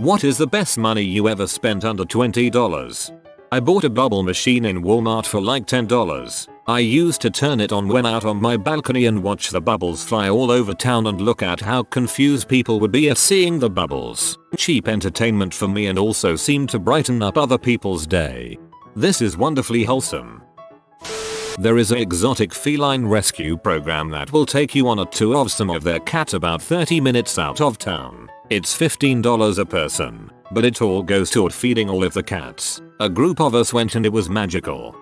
What is the best money you ever spent under $20? I bought a bubble machine in Walmart for like $10. I used to turn it on when out on my balcony and watch the bubbles fly all over town and look at how confused people would be at seeing the bubbles. Cheap entertainment for me and also seemed to brighten up other people's day. This is wonderfully wholesome. There is an exotic feline rescue program that will take you on a tour of some of their cats about 30 minutes out of town. It's $15 a person, but it all goes toward feeding all of the cats. A group of us went and it was magical.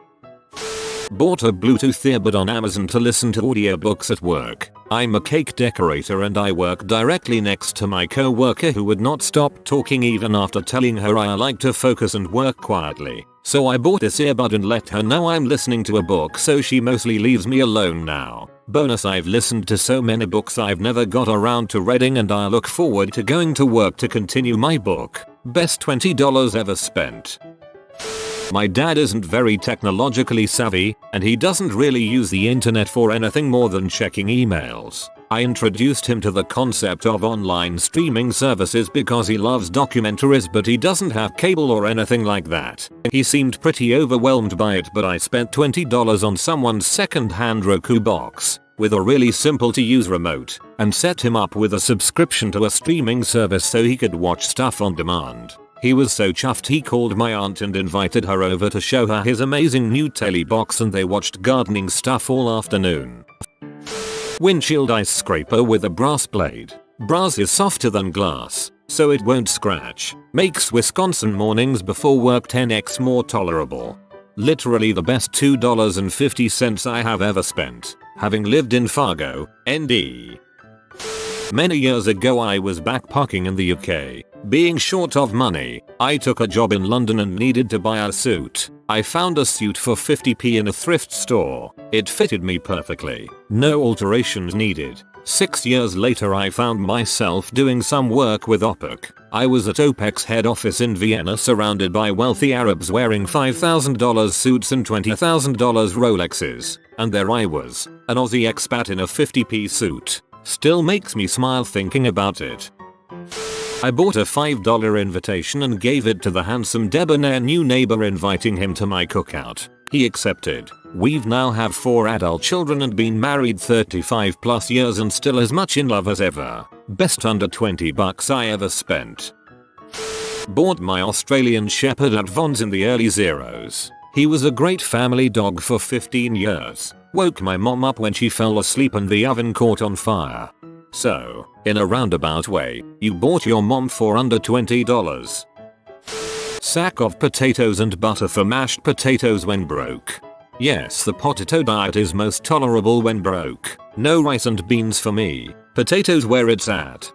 Bought a Bluetooth earbud on Amazon to listen to audiobooks at work. I'm a cake decorator and I work directly next to my co-worker who would not stop talking even after telling her I like to focus and work quietly. So I bought this earbud and let her know I'm listening to a book, so she mostly leaves me alone now. Bonus, I've listened to so many books I've never got around to reading and I look forward to going to work to continue my book. Best $20 ever spent. My dad isn't very technologically savvy, and he doesn't really use the internet for anything more than checking emails. I introduced him to the concept of online streaming services because he loves documentaries, but he doesn't have cable or anything like that. He seemed pretty overwhelmed by it, but I spent $20 on someone's second-hand Roku box with a really simple to use remote and set him up with a subscription to a streaming service so he could watch stuff on demand. He was so chuffed he called my aunt and invited her over to show her his amazing new telly box, and they watched gardening stuff all afternoon. Windshield ice scraper with a brass blade. Brass is softer than glass, so it won't scratch. Makes Wisconsin mornings before work 10x more tolerable. Literally the best $2.50 I have ever spent, having lived in Fargo, ND. Many years ago I was backpacking in the UK. Being short of money, I took a job in London and needed to buy a suit. I found a suit for 50p in a thrift store. It fitted me perfectly. No alterations needed. 6 years later I found myself doing some work with Updoot. I was at OPEC's head office in Vienna surrounded by wealthy Arabs wearing $5,000 suits and $20,000 Rolexes. And there I was, an Aussie expat in a 50p suit. Still makes me smile thinking about it. I bought a $5 invitation and gave it to the handsome debonair new neighbor, inviting him to my cookout. He accepted. We've now have 4 adult children and been married 35 plus years and still as much in love as ever. Best under $20 I ever spent. Bought my Australian Shepherd at Vons in the early zeros. He was a great family dog for 15 years. Woke my mom up when she fell asleep and the oven caught on fire. So, in a roundabout way, you bought your mom for under $20. Sack of potatoes and butter for mashed potatoes when broke. Yes, the potato diet is most tolerable when broke. No rice and beans for me. Potatoes where it's at.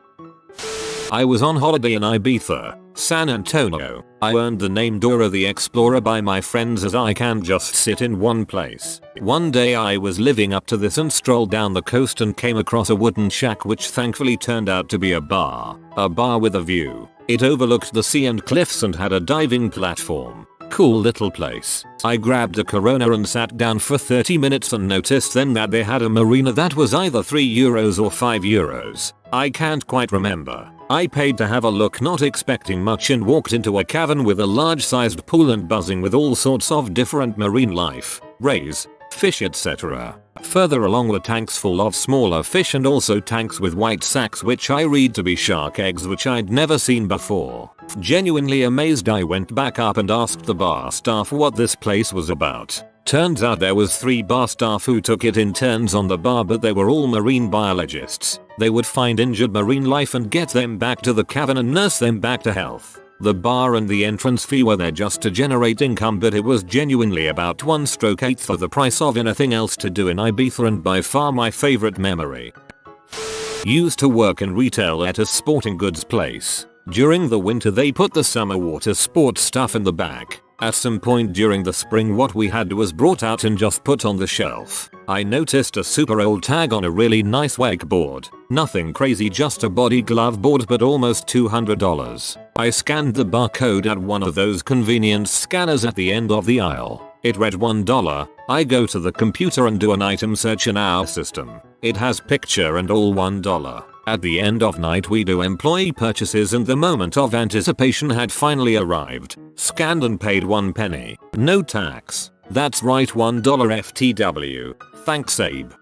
I was on holiday in Ibiza, San Antonio. I earned the name Dora the Explorer by my friends as I can't just sit in one place. One day I was living up to this and strolled down the coast and came across a wooden shack which thankfully turned out to be a bar. A bar with a view. It overlooked the sea and cliffs and had a diving platform. Cool little place. I grabbed a Corona and sat down for 30 minutes and noticed then that they had a marina that was either €3 or €5. I can't quite remember. I paid to have a look, not expecting much, and walked into a cavern with a large sized pool and buzzing with all sorts of different marine life. Rays, fish, etc. Further along were tanks full of smaller fish and also tanks with white sacks which I read to be shark eggs, which I'd never seen before. Genuinely amazed, I went back up and asked the bar staff what this place was about. Turns out there was 3 bar staff who took it in turns on the bar, but they were all marine biologists. They would find injured marine life and get them back to the cavern and nurse them back to health. The bar and the entrance fee were there just to generate income, but it was genuinely about 1/8 of the price of anything else to do in Ibiza, and by far my favorite memory. Used to work in retail at a sporting goods place. During the winter they put the summer water sports stuff in the back. At some point during the spring what we had was brought out and just put on the shelf. I noticed a super old tag on a really nice wakeboard. Nothing crazy, just a body glove board, but almost $200. I scanned the barcode at one of those convenience scanners at the end of the aisle. It read $1. I go to the computer and do an item search in our system. It has picture and all $1. At the end of night we do employee purchases and the moment of anticipation had finally arrived. Scanned and paid 1 penny. No tax. That's right, $1 FTW. Thanks Abe.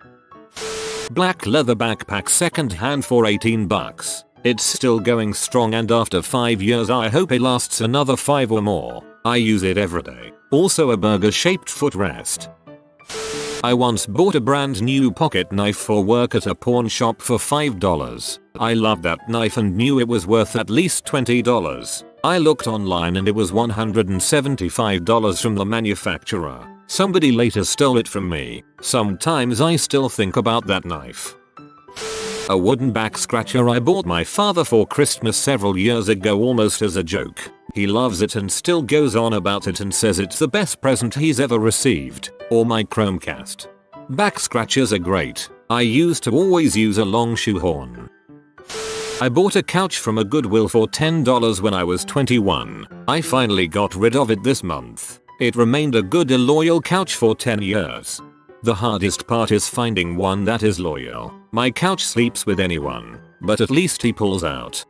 Black leather backpack second hand for 18 bucks. It's still going strong and after 5 years I hope it lasts another 5 or more. I use it every day. Also a burger shaped footrest. I once bought a brand new pocket knife for work at a pawn shop for $5. I loved that knife and knew it was worth at least $20. I looked online and it was $175 from the manufacturer. Somebody later stole it from me. Sometimes I still think about that knife. A wooden back scratcher I bought my father for Christmas several years ago almost as a joke. He loves it and still goes on about it and says it's the best present he's ever received. Or my Chromecast. Back scratchers are great. I used to always use a long shoehorn. I bought a couch from a Goodwill for $10 when I was 21. I finally got rid of it this month. It remained a good loyal couch for 10 years. The hardest part is finding one that is loyal. My couch sleeps with anyone, but at least he pulls out.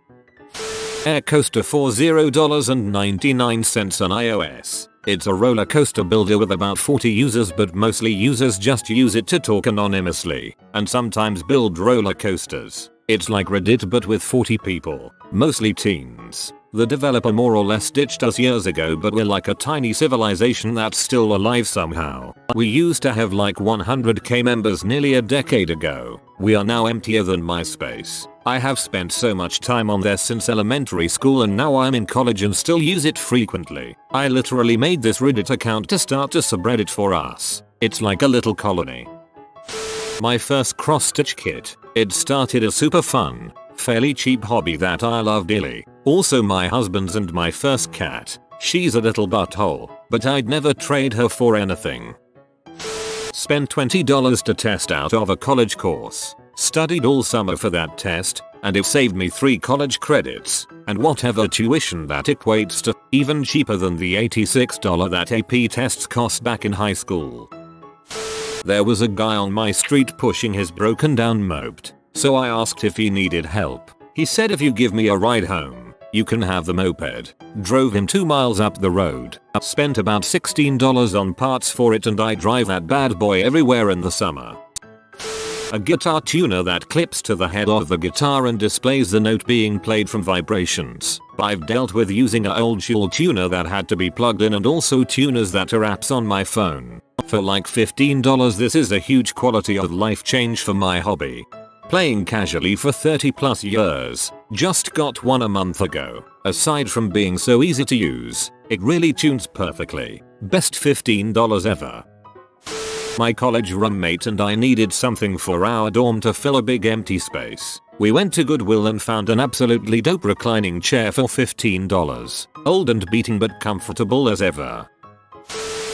Air coaster for $0.99 on iOS. It's a roller coaster builder with about 40 users, but mostly users just use it to talk anonymously and sometimes build roller coasters. It's like Reddit but with 40 people, mostly teens. The developer more or less ditched us years ago, but we're like a tiny civilization that's still alive somehow. We used to have like 100k members nearly a decade ago. We are now emptier than MySpace. I have spent so much time on there since elementary school and now I'm in college and still use it frequently. I literally made this Reddit account to start a subreddit for us. It's like a little colony. My first cross-stitch kit. It started a super fun, fairly cheap hobby that I love dearly. Also my husband's and my first cat. She's a little butthole, but I'd never trade her for anything. Spent $20 to test out of a college course. Studied all summer for that test, and it saved me 3 college credits, and whatever tuition that equates to, even cheaper than the $86 that AP tests cost back in high school. There was a guy on my street pushing his broken down moped, so I asked if he needed help. He said if you give me a ride home, you can have the moped. Drove him 2 miles up the road. Spent about $16 on parts for it and I drive that bad boy everywhere in the summer. A guitar tuner that clips to the head of the guitar and displays the note being played from vibrations. I've dealt with using an old school tuner that had to be plugged in and also tuners that are apps on my phone. For like $15 this is a huge quality of life change for my hobby. Playing casually for 30 plus years. Just got one a month ago. Aside from being so easy to use, it really tunes perfectly. Best $15 ever. My college roommate and I needed something for our dorm to fill a big empty space. We went to Goodwill and found an absolutely dope reclining chair for $15. Old and beating but comfortable as ever.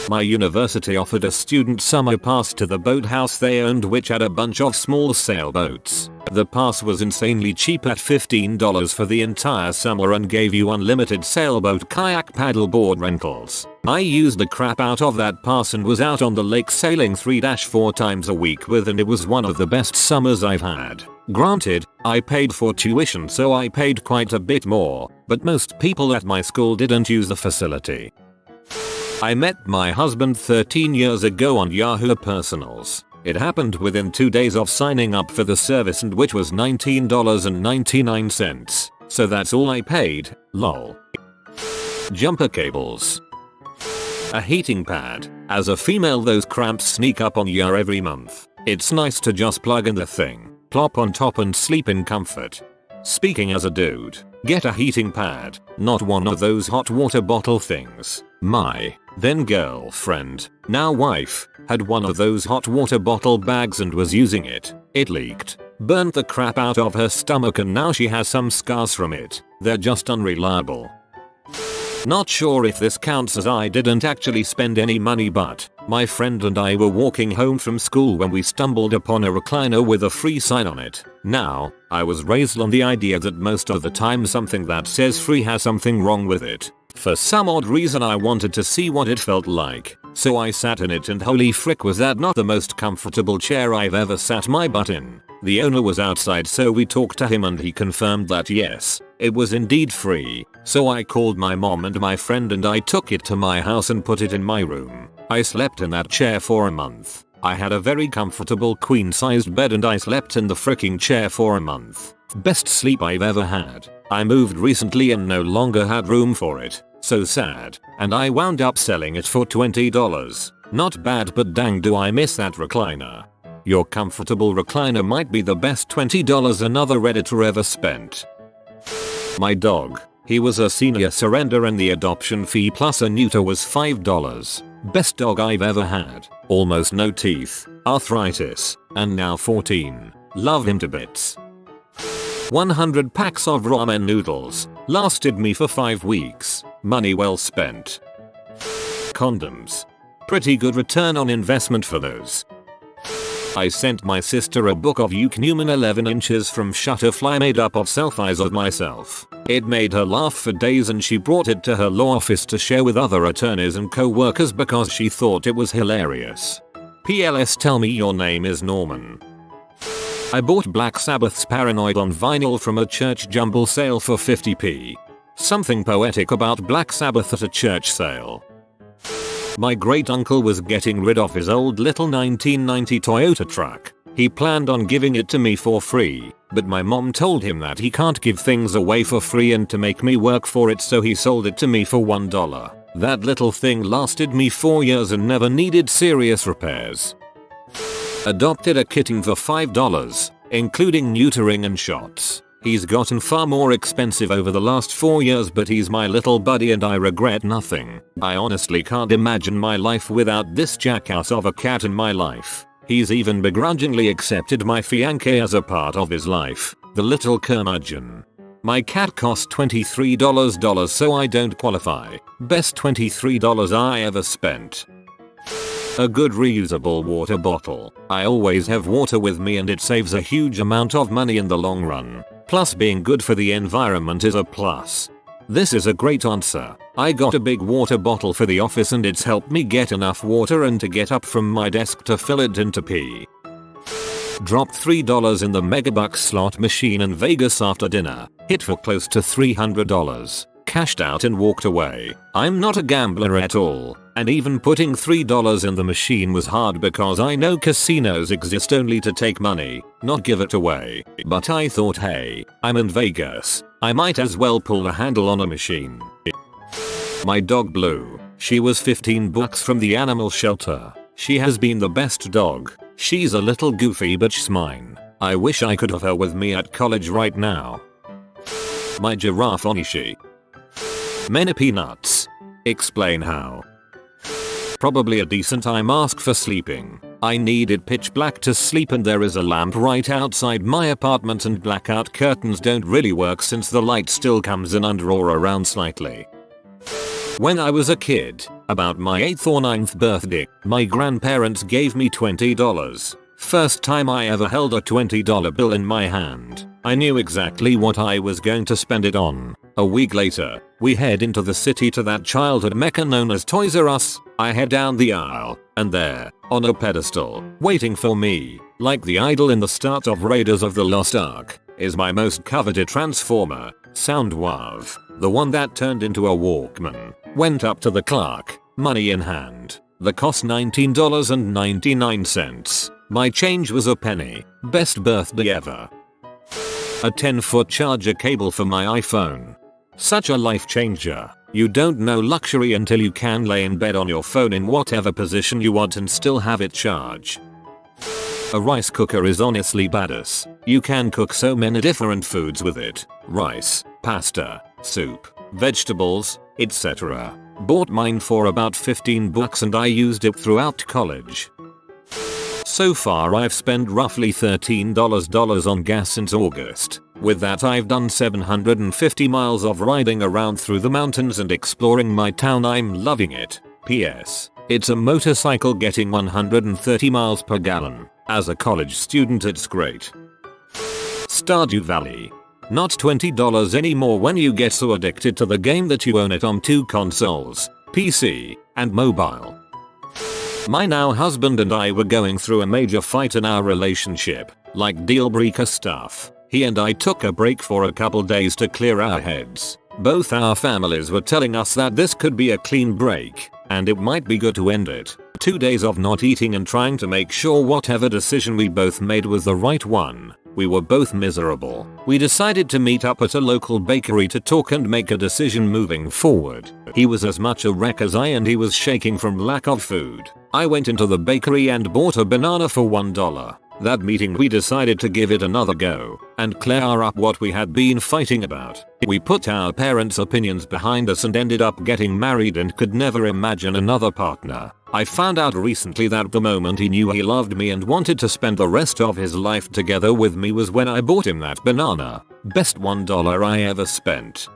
My university offered a student summer pass to the boathouse they owned, which had a bunch of small sailboats. The pass was insanely cheap at $15 for the entire summer and gave you unlimited sailboat, kayak, paddleboard rentals. I used the crap out of that pass and was out on the lake sailing 3-4 times a week with, and it was one of the best summers I've had. Granted, I paid for tuition so I paid quite a bit more, but most people at my school didn't use the facility. I met my husband 13 years ago on Yahoo Personals. It happened within 2 days of signing up for the service, and which was $19.99. So that's all I paid, lol. Jumper cables. A heating pad. As a female those cramps sneak up on ya every month. It's nice to just plug in the thing, plop on top and sleep in comfort. Speaking as a dude, get a heating pad, not one of those hot water bottle things. My then girlfriend, now wife, had one of those hot water bottle bags and was using it. It leaked, burnt the crap out of her stomach, and now she has some scars from it. They're just unreliable. Not sure if this counts as I didn't actually spend any money, but my friend and I were walking home from school when we stumbled upon a recliner with a free sign on it. Now, I was raised on the idea that most of the time something that says free has something wrong with it. For some odd reason I wanted to see what it felt like. So I sat in it, and holy frick, was that not the most comfortable chair I've ever sat my butt in. The owner was outside, so we talked to him and he confirmed that yes, it was indeed free. So I called my mom and my friend and I took it to my house and put it in my room. I slept in that chair for a month. I had a very comfortable queen-sized bed and I slept in the freaking chair for a month. Best sleep I've ever had. I moved recently and no longer had room for it. So sad. And I wound up selling it for $20. Not bad, but dang, do I miss that recliner. Your comfortable recliner might be the best $20 another Redditor ever spent. My dog. He was a senior surrender and the adoption fee plus a neuter was $5. Best dog I've ever had. Almost no teeth, arthritis, and now 14. Love him to bits. 100 packs of ramen noodles. Lasted me for 5 weeks. Money well spent. Condoms. Pretty good return on investment for those. I sent my sister a book of Eucnumen 11 inches from Shutterfly made up of selfies of myself. It made her laugh for days and she brought it to her law office to share with other attorneys and co-workers because she thought it was hilarious. PLS, tell me your name is Norman. I bought Black Sabbath's Paranoid on vinyl from a church jumble sale for 50p. Something poetic about Black Sabbath at a church sale. My great uncle was getting rid of his old little 1990 Toyota truck. He planned on giving it to me for free, but my mom told him that he can't give things away for free and to make me work for it, so he sold it to me for $1. That little thing lasted me 4 years and never needed serious repairs. Adopted a kitten for $5, including neutering and shots. He's gotten far more expensive over the last 4 years, but he's my little buddy and I regret nothing. I honestly can't imagine my life without this jackass of a cat in my life. He's even begrudgingly accepted my fiancé as a part of his life, the little curmudgeon. My cat cost $23, so I don't qualify. Best $23 I ever spent. A good reusable water bottle. I always have water with me and it saves a huge amount of money in the long run. Plus being good for the environment is a plus. This is a great answer. I got a big water bottle for the office and it's helped me get enough water and to get up from my desk to fill it into pee. Dropped $3 in the Megabucks slot machine in Vegas after dinner. Hit for close to $300. Cashed out and walked away. I'm not a gambler at all, and even putting $3 in the machine was hard because I know casinos exist only to take money, not give it away. But I thought, hey, I'm in Vegas, I might as well pull the handle on a machine. My dog Blue. She was $15 from the animal shelter. She has been the best dog. She's a little goofy but she's mine. I wish I could have her with me at college right now. My giraffe Onishi. Many peanuts. Explain how. Probably a decent eye mask for sleeping. I needed pitch black to sleep and there is a lamp right outside my apartment and blackout curtains don't really work since the light still comes in under or around slightly. When I was a kid, about my 8th or 9th birthday, my grandparents gave me $20. First time I ever held a $20 bill in my hand. I knew exactly what I was going to spend it on. A week later, we head into the city to that childhood mecca known as Toys R Us. I head down the aisle, and there, on a pedestal, waiting for me, like the idol in the start of Raiders of the Lost Ark, is my most coveted Transformer, Soundwave, the one that turned into a Walkman. Went up to the clerk, money in hand. The cost $19.99. My change was a penny. Best birthday ever. A 10-foot charger cable for my iPhone. Such a life changer. You don't know luxury until you can lay in bed on your phone in whatever position you want and still have it charge. A rice cooker is honestly badass. You can cook so many different foods with it. Rice, pasta, soup, vegetables, etc. Bought mine for about $15 and I used it throughout college. So far I've spent roughly $13 on gas since August. With that I've done 750 miles of riding around through the mountains and exploring my town. I'm loving it. P.S. It's a motorcycle getting 130 miles per gallon. As a college student it's great. Stardew Valley. Not $20 anymore when you get so addicted to the game that you own it on 2 consoles, PC, and mobile. My now husband and I were going through a major fight in our relationship, like deal breaker stuff. He and I took a break for a couple days to clear our heads. Both our families were telling us that this could be a clean break, and it might be good to end it. 2 days of not eating and trying to make sure whatever decision we both made was the right one. We were both miserable. We decided to meet up at a local bakery to talk and make a decision moving forward. He was as much a wreck as I and he was shaking from lack of food. I went into the bakery and bought a banana for $1. That meeting we decided to give it another go and clear up what we had been fighting about. We put our parents' opinions behind us and ended up getting married and could never imagine another partner. I found out recently that the moment he knew he loved me and wanted to spend the rest of his life together with me was when I bought him that banana. Best $1 I ever spent.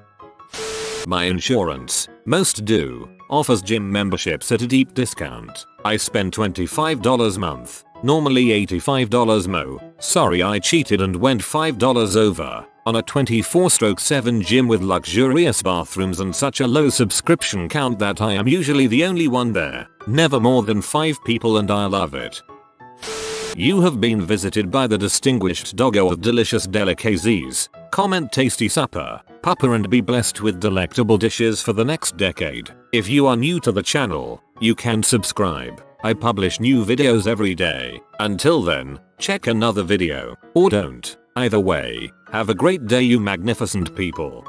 My insurance, most do, offers gym memberships at a deep discount. I spend $25 a month. Normally $85 mo. Sorry I cheated and went $5 over on a 24/7 gym with luxurious bathrooms and such a low subscription count that I am usually the only one there. Never more than 5 people and I love it. You have been visited by the distinguished doggo of delicious delicacies. Comment tasty supper, pupper and be blessed with delectable dishes for the next decade. If you are new to the channel, you can subscribe. I publish new videos every day. Until then, check another video, or don't. Either way, have a great day you magnificent people.